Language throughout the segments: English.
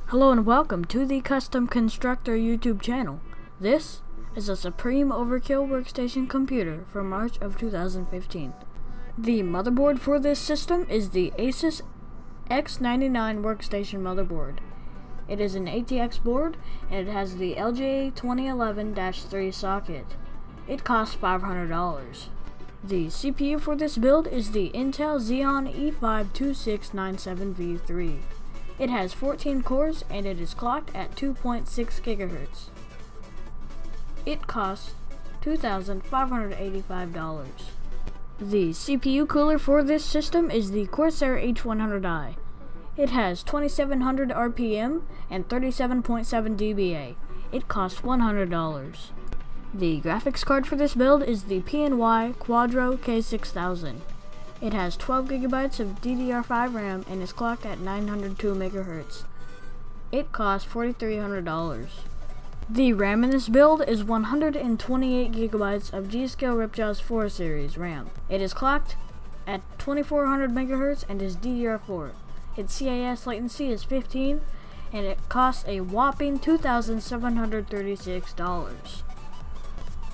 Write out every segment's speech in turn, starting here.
Hello and welcome to the Custom Constructor YouTube channel. This is a Supreme Overkill Workstation computer from March of 2015. The motherboard for this system is the Asus X99 Workstation motherboard. It is an ATX board and it has the LGA 2011-3 socket. It costs $500. The CPU for this build is the Intel Xeon E5-2697V3. It has 14 cores and it is clocked at 2.6 GHz. It costs $2,585. The CPU cooler for this system is the Corsair H100i. It has 2700 RPM and 37.7 dBA. It costs $100. The graphics card for this build is the PNY Quadro K6000. It has 12 GB of DDR5 RAM and is clocked at 902 MHz. It costs $4,300. The RAM in this build is 128 GB of G.Skill Ripjaws 4 series RAM. It is clocked at 2400 MHz and is DDR4. Its CIS latency is 15 and it costs a whopping $2,736.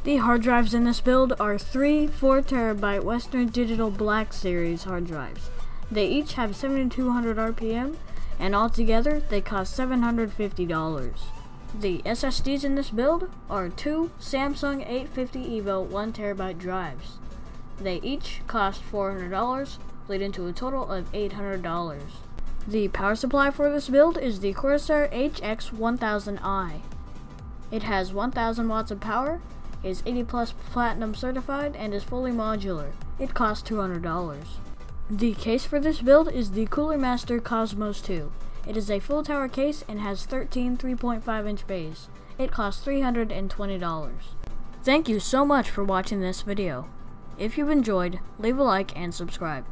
The hard drives in this build are 3 4TB Western Digital Black Series hard drives. They each have 7200 RPM and altogether they cost $750. The SSDs in this build are 2 Samsung 850 EVO 1TB drives. They each cost $400, leading to a total of $800. The power supply for this build is the Corsair HX1000i. It has 1000 watts of power, is 80+ platinum certified, and is fully modular. It costs $200. The case for this build is the Cooler Master Cosmos 2. It is a full tower case and has 13 3.5-inch bays. It costs $320. Thank you so much for watching this video. If you've enjoyed, leave a like and subscribe.